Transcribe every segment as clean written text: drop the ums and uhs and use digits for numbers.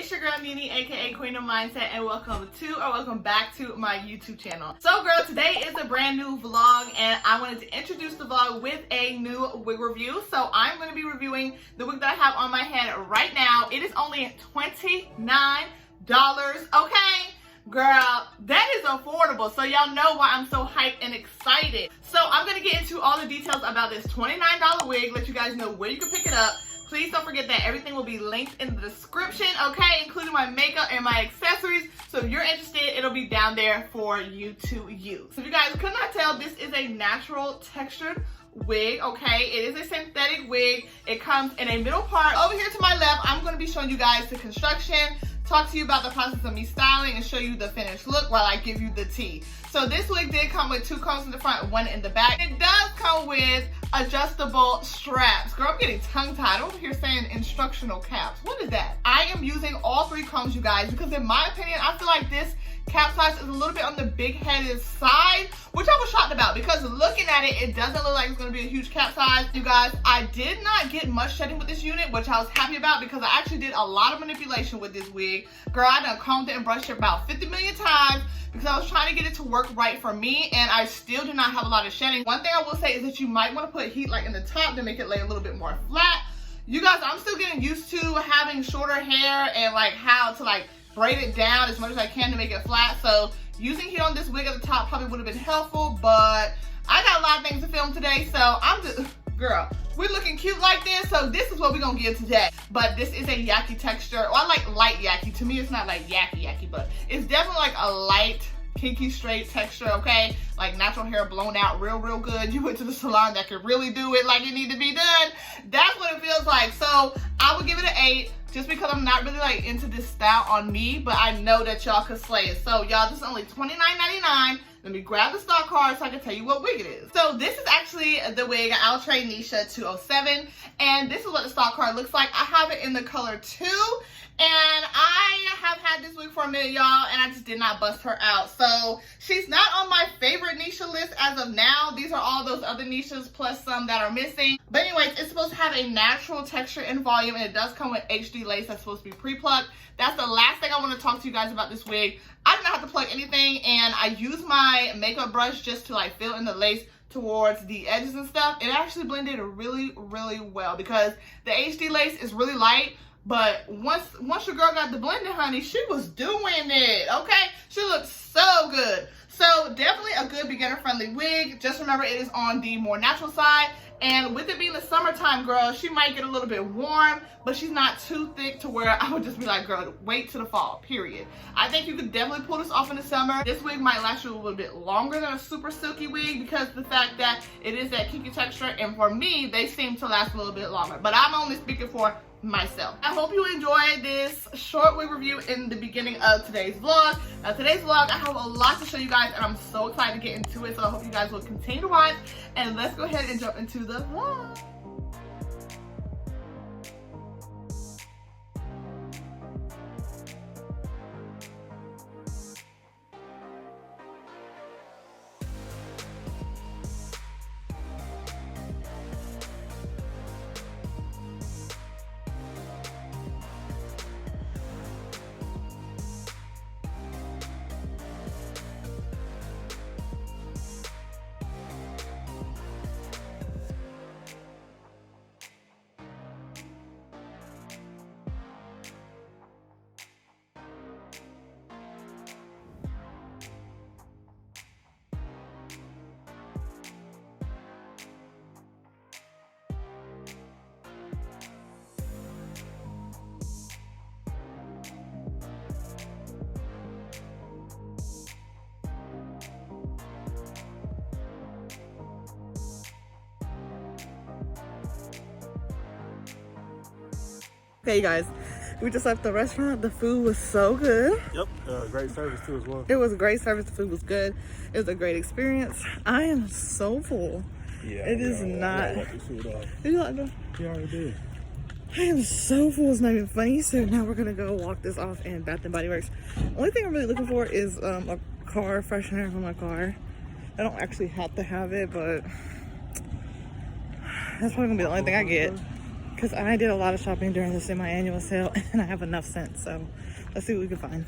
it's your girl Nene, aka Queendom Mindset, and welcome back to my YouTube channel. So girl, today is a brand new vlog and I wanted to introduce the vlog with a new wig review. So I'm going to be reviewing the wig that I have on my head right now. It is only $29, okay? Girl, that is affordable, so y'all know why I'm so hyped and excited. So I'm going to get into all the details about this $29 wig, let you guys know where you can pick it up. Please don't forget that everything will be linked in the description, okay, including my makeup and my accessories. So if you're interested, it'll be down there for you to use. So if you guys could not tell, this is a natural textured wig, okay? It is a synthetic wig. It comes in a middle part. Over here to my left, I'm going to be showing you guys the construction, talk to you about the process of me styling, and show you the finished look while I give you the tea. So this wig did come with 2 combs in the front, 1 in the back. It does come with adjustable straps. Girl, I'm getting tongue-tied over here saying instructional caps. What is that? I am using all 3 combs, you guys, because in my opinion, I feel like this cap size is a little bit on the big-headed side, which I was shocked about because looking at it, it doesn't look like it's going to be a huge cap size. You guys, I did not get much shedding with this unit, which I was happy about because I actually did a lot of manipulation with this wig. Girl, I done combed it and brushed it about 50 million times because I was trying to get it to work right for me, and I still do not have a lot of shedding. One thing I will say is that you might want to put heat like in the top to make it lay a little bit more flat. You guys, I'm still getting used to having shorter hair and like how to like braid it down as much as I can to make it flat. So using heat on this wig at the top probably would have been helpful, but I got a lot of things to film today, so I'm just, girl, we're looking cute like this, so this is what we're gonna give today. But this is a yaki texture, or I like light yaki. To me, it's not like yaki, but it's definitely like a light, kinky, straight texture, okay? Like natural hair blown out real good. You went to the salon that could really do it like it need to be done. That's what it feels like. So I would give it an 8. Just because I'm not really like into this style on me, but I know that y'all could slay it. So y'all, this is only $29.99. Let me grab the stock card so I can tell you what wig it is. So this is actually the wig I'll trade Nisha 207, and this is what the stock card looks like. I have it in the color 2, and I have had this wig for a minute, y'all, and I just did not bust her out. So she's not on my favorite Nisha list as of now. These are all those other Nishas plus some that are missing. But anyways, it's supposed to have a natural texture and volume, and it does come with HD lace that's supposed to be pre-plucked. That's the last thing I want to talk to you guys about this wig. I did not have to plug anything, and I use my makeup brush just to like fill in the lace towards the edges and stuff. It actually blended really well because the HD lace is really light, but once your girl got the blended, honey, she was doing it, okay? She looked so good. So definitely a good beginner-friendly wig. Just remember, it is on the more natural side. And with it being the summertime, girl, she might get a little bit warm, but she's not too thick to where I would just be like, girl, wait till the fall, period. I think you could definitely pull this off in the summer. This wig might last you a little bit longer than a super silky wig because of the fact that it is that kinky texture. And for me, they seem to last a little bit longer. But I'm only speaking for myself. I hope you enjoyed this short wig review in the beginning of today's vlog. Now today's vlog, I have a lot to show you guys and I'm so excited to get into it, so I hope you guys will continue to watch, and let's go ahead and jump into the vlog. Okay, you guys, we just left the restaurant. The food was so good. Yep, great service too as well. It was a great service. The food was good. It was a great experience. I am so full. Yeah, it is not. Did you like that? You already did. I am so full. It's not even funny. So now we're gonna go walk this off in Bath and Body Works. Only thing I'm really looking for is a car freshener for my car. I don't actually have to have it, but that's probably gonna be the only thing I get. because I did a lot of shopping during the semi-annual sale and I have enough scents. So let's see what we can find.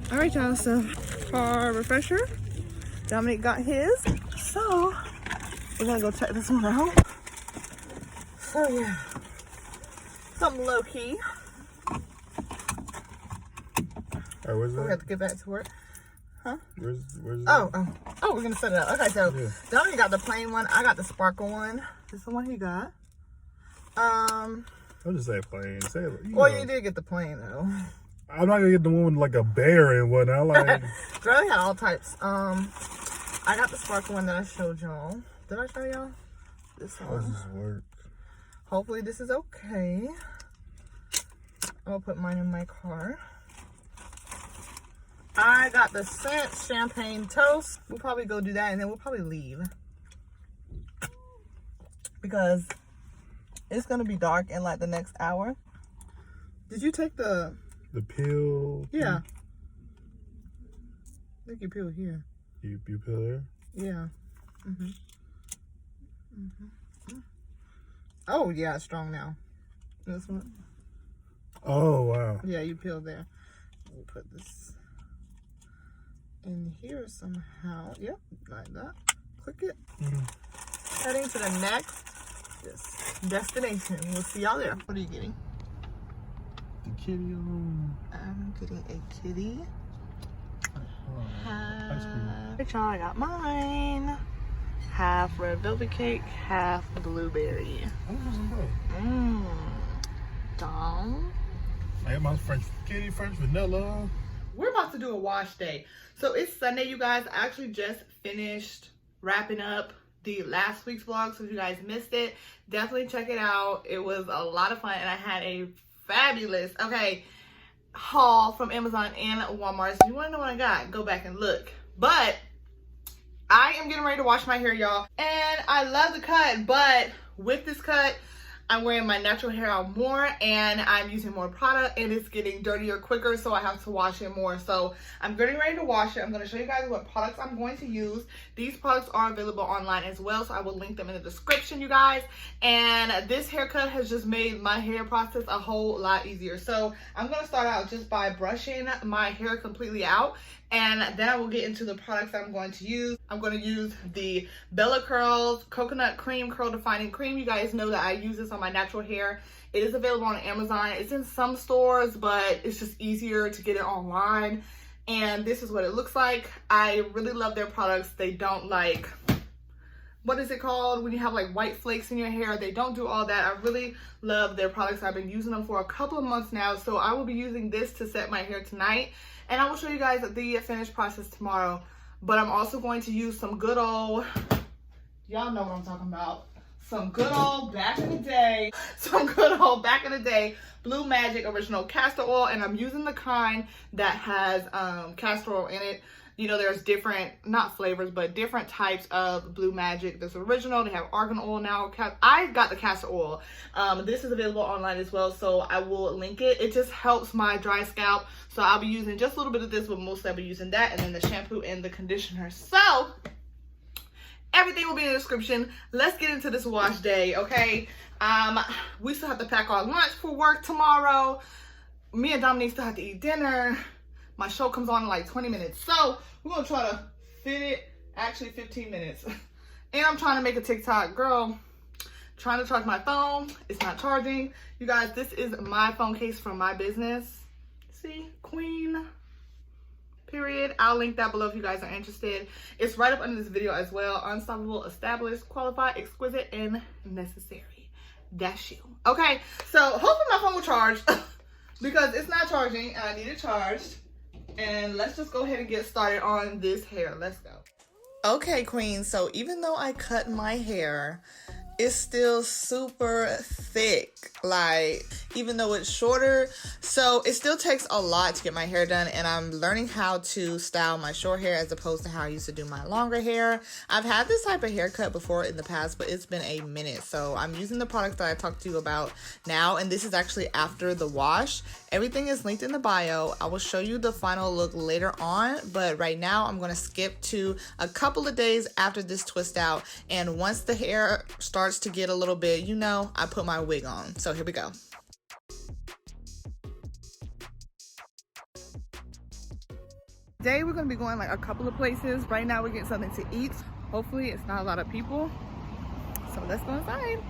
All right, y'all, so car refresher. Dominic got his. So we're gonna go check this one out. So yeah, something low key. Alright, where's that? We have to get back to work. Huh? Where's Oh, we're gonna set it up. Okay, so yeah. Dominic got the plain one. I got the sparkle one. This is the one he got. I'll just say plain. Say it. Well, you did get the plain though. I'm not gonna get the one with like a bear and whatnot. Like, Girl, they had all types. I got the sparkle one that I showed y'all. Did I show y'all? This how does one. this work? Hopefully this is okay. I'm gonna put mine in my car. I got the scent champagne toast. We'll probably go do that and then we'll probably leave. Because it's gonna be dark in like the next hour. Did you take the pill? Yeah. I think you peel here. You pill there? Yeah. Oh yeah, it's strong now. This one. Oh wow. Yeah, you peel there. We'll put this in here somehow. Yep, like that. Click it. Heading to the next destination. We'll see y'all there. What are you getting? The kitty on. I'm getting a kitty. Ice cream. Right, y'all, I got mine. Half red velvet cake, half blueberry. Dom. I got my French kitty, French vanilla. We're about to do a wash day. So it's Sunday, you guys. I actually just finished wrapping up the last week's vlog. So if you guys missed it, definitely check it out. It was a lot of fun and I had a fabulous, haul from Amazon and Walmart. So if you want to know what I got, go back and look. But I am getting ready to wash my hair, y'all. And I love the cut, but with this cut, I'm wearing my natural hair out more and I'm using more product and it's getting dirtier quicker, so I have to wash it more. So I'm getting ready to wash it. I'm going to show you guys what products I'm going to use. These products are available online as well, so I will link them in the description, you guys. And this haircut has just made my hair process a whole lot easier. So I'm going to start out just by brushing my hair completely out, and then I will get into the products that I'm going to use. I'm going to use the Bella Curls Coconut Cream Curl Defining Cream. You guys know that I use this on my natural hair. It is available on Amazon. It's in some stores, but it's just easier to get it online. And this is what it looks like. I really love their products. They don't like, what is it called when you have like white flakes in your hair? They don't do all that. I really love their products. I've been using them for a couple of months now. So I will be using this to set my hair tonight. And I will show you guys the finished process tomorrow. But I'm also going to use some good old, y'all know what I'm talking about. Some good old back in the day. Blue Magic Original Castor Oil. And I'm using the kind that has castor oil in it. You know, there's different, not flavors, but different types of Blue Magic. There's original, they have argan oil now. I got the castor oil. This is available online as well, so I will link it. It just helps my dry scalp. So I'll be using just a little bit of this, but mostly I'll be using that, and then the shampoo and the conditioner. So everything will be in the description. Let's get into this wash day, okay? We still have to pack our lunch for work tomorrow. Me and Dominique still have to eat dinner. My show comes on in like 20 minutes. So we're going to try to fit it, actually 15 minutes. And I'm trying to make a TikTok. Girl, trying to charge my phone. It's not charging. You guys, this is my phone case from my business. See, Queen, period. I'll link that below if you guys are interested. It's right up under this video as well. Unstoppable, established, qualified, exquisite, and necessary. That's you. Okay, so hopefully my phone will charge because it's not charging and I need it charged. And let's just go ahead and get started on this hair. Let's go. Okay, Queen. So even though I cut my hair it's still super thick, like even though it's shorter. So it still takes a lot to get my hair done, and I'm learning how to style my short hair as opposed to how I used to do my longer hair. I've had this type of haircut before in the past, but it's been a minute. So I'm using the products that I talked to you about now, and this is actually after the wash. Everything is linked in the bio. I will show you the final look later on, but right now I'm going to skip to a couple of days after this twist out, and once the hair starts to get a little bit, you know, I put my wig on. So here we go. Today we're going to be going like a couple of places. Right now we're getting something to eat. Hopefully it's not a lot of people. So let's go inside.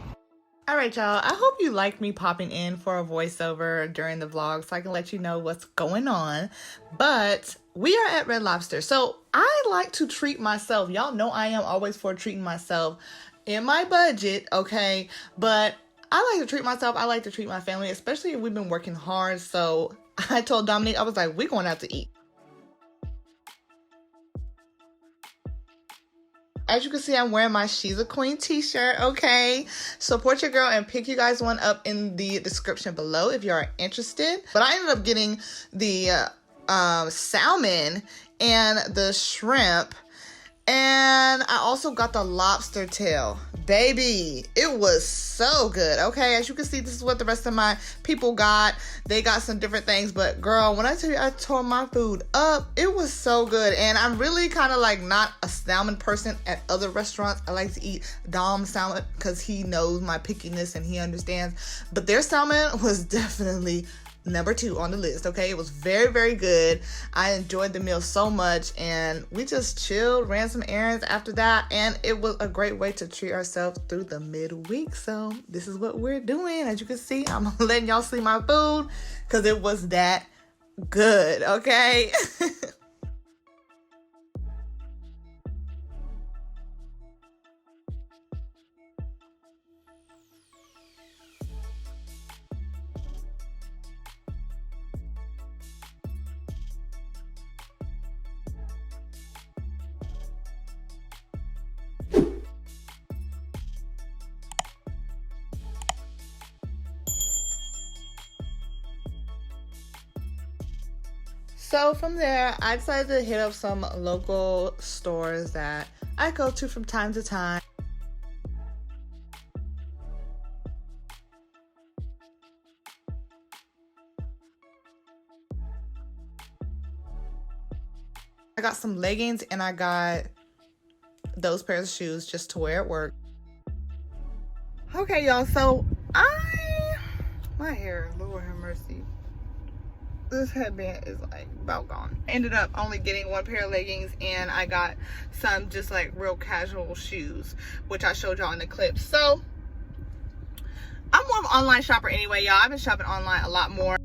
All right, y'all. I hope you like me popping in for a voiceover during the vlog so I can let you know what's going on. But we are at Red Lobster. So I like to treat myself. Y'all know I am always for treating myself in my budget, okay? But I like to treat myself. I like to treat my family, especially if we've been working hard. So I told Dominique, I was like, we're going out to eat. As you can see, I'm wearing my She's a Queen t-shirt, okay? Support your girl and pick you guys one up in the description below if you are interested. But I ended up getting the salmon and the shrimp. And I also got the lobster tail. Baby, it was so good, okay? As you can see, this is what the rest of my people got. They got some different things, but girl, when I tell you I tore my food up, it was so good. And I'm really kind of like not a salmon person at other restaurants. I like to eat Dom's salmon because he knows my pickiness and he understands. But their salmon was definitely number 2 on the list, okay? It was very, very good. I enjoyed the meal so much, and we just chilled, ran some errands after that, and it was a great way to treat ourselves through the midweek. So this is what we're doing. As you can see, I'm letting y'all see my food because it was that good, okay? So from there, I decided to hit up some local stores that I go to from time to time. I got some leggings and I got those pairs of shoes just to wear at work. Okay, y'all, so my hair, Lord have mercy. This headband is like about gone. I ended up only getting one pair of leggings and I got some just like real casual shoes, which I showed y'all in the clip. So I'm more of an online shopper anyway, y'all. I've been shopping online a lot more.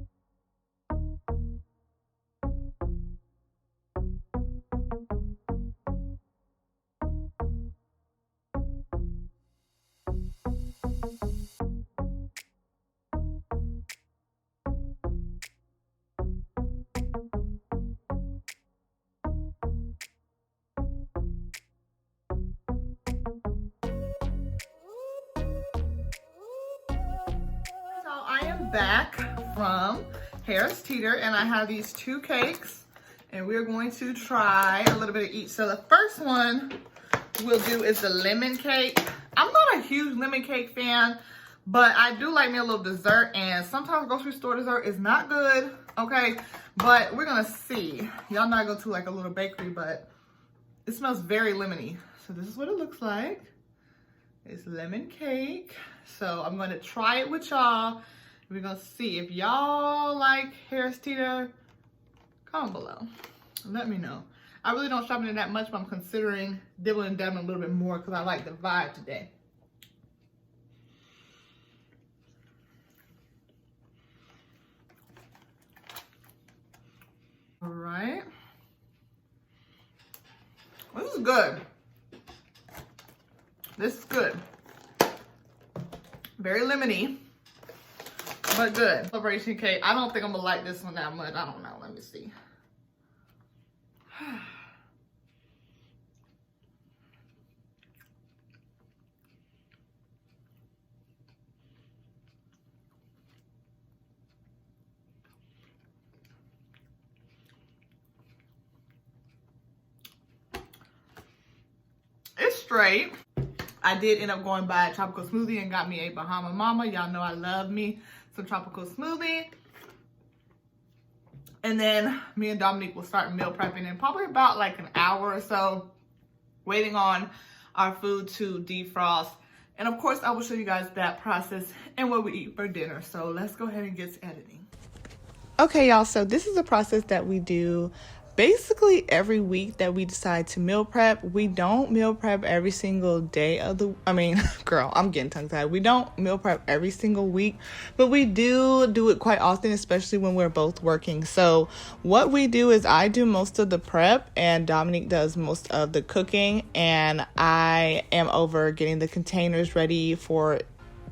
I am back from Harris Teeter and I have these 2 cakes and we're going to try a little bit of each. So the first one we'll do is the lemon cake. I'm not a huge lemon cake fan, but I do like me a little dessert, and sometimes grocery store dessert is not good, okay? But we're gonna see. Y'all know I go to like a little bakery, but it smells very lemony. So this is what it looks like. It's lemon cake. So I'm gonna try it with y'all. We're gonna see if y'all like Harris Teeter. Comment below. Let me know. I really don't shop in it that much, but I'm considering dibbling and dabbling a little bit more because I like the vibe today. All right. This is good. This is good. Very lemony, but good. Celebration cake. I don't think I'm gonna like this one that much. I don't know. Let me see. straight. I did end up going by a tropical smoothie and got me a Bahama Mama. Y'all know I love me some tropical smoothie. And then me and Dominique will start meal prepping in probably about like an hour or so, waiting on our food to defrost. And of course, I will show you guys that process and what we eat for dinner. So let's go ahead and get to editing. Okay, y'all, so this is a process that we do basically every week that we decide to meal prep. We don't meal prep every single day of the, girl, I'm getting tongue tied. We don't meal prep every single week, but we do it quite often, especially when we're both working. So what we do is I do most of the prep and Dominique does most of the cooking, and I am over getting the containers ready for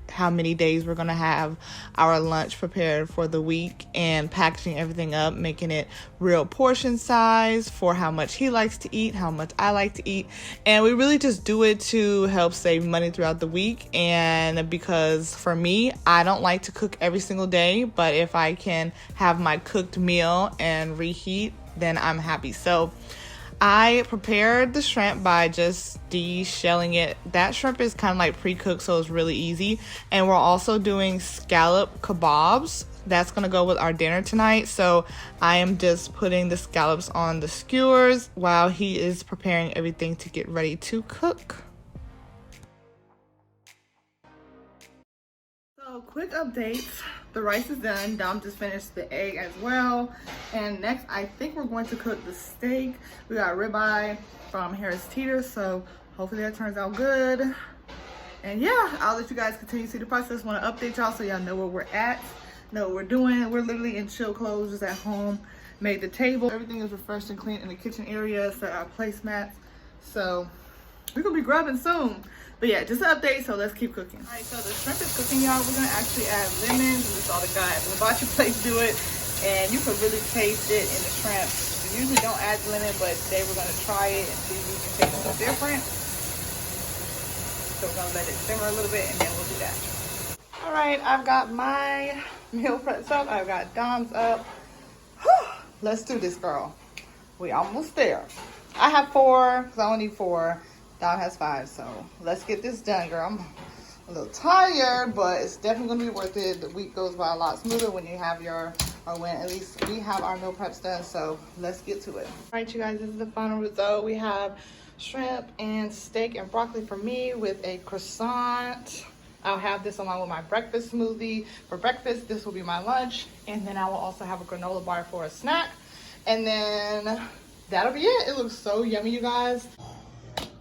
how many days we're gonna have our lunch prepared for the week and packaging everything up, making it real portion size for how much he likes to eat, how much I like to eat. And we really just do it to help save money throughout the week, and because for me, I don't like to cook every single day, but if I can have my cooked meal and reheat, then I'm happy. So I prepared the shrimp by just de-shelling it. That shrimp is kind of like pre-cooked, so it's really easy. And we're also doing scallop kebabs. That's going to go with our dinner tonight. So I am just putting the scallops on the skewers while he is preparing everything to get ready to cook. So quick updates. The rice is done. Dom just finished the egg as well. And next, I think we're going to cook the steak. We got ribeye from Harris Teeter, so hopefully that turns out good. And yeah, I'll let you guys continue to see the process. Want to update y'all so y'all know where we're at, know what we're doing. We're literally in chill clothes, just at home. Made the table. Everything is refreshed and clean in the kitchen area. Set our placemats. So we're gonna be grubbing soon. But yeah, just an update, so let's keep cooking. All right, so the shrimp is cooking, y'all. We're gonna actually add lemons. We saw the guy at the hibachi place do it, and you can really taste it in the shrimp. We usually don't add lemon, but today we're gonna try it and see if we can taste something different. So we're gonna let it simmer a little bit, and then we'll do that. All right, I've got my meal preps up. I've got Dom's up. Whew, let's do this, girl. We almost there. I have 4, because I only need 4. Dom has 5, so let's get this done, girl. I'm a little tired, but it's definitely gonna be worth it. The week goes by a lot smoother when you have when at least we have our meal preps done, so let's get to it. All right, you guys, this is the final result. We have shrimp and steak and broccoli for me with a croissant. I'll have this along with my breakfast smoothie. For breakfast, this will be my lunch, and then I will also have a granola bar for a snack, and then that'll be it. It looks so yummy, you guys.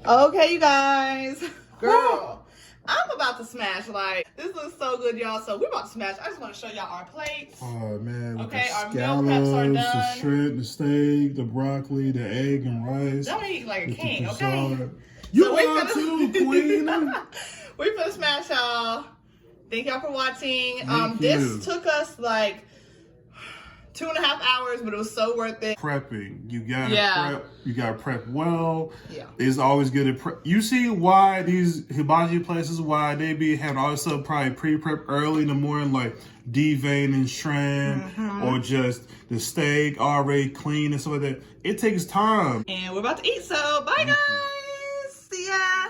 Okay, you guys, girl, I'm about to smash. Like, this looks so good, y'all. So we're about to smash. I just want to show y'all our plates. Oh man, okay, our meal preps are done. The shrimp, the steak, the broccoli, the egg and rice. Don't eat like a king, okay? You so are too, queen. We're gonna smash, y'all. Thank y'all for watching. This took us like 2.5 hours, but it was so worth it. Prepping, you gotta prep. You gotta prep well. Yeah, it's always good at prep. You see why these hibachi places, why they be having all this stuff probably pre-prep early in the morning, like deveining shrimp or just the steak already clean and stuff like that. It takes time. And we're about to eat, so bye guys. See ya.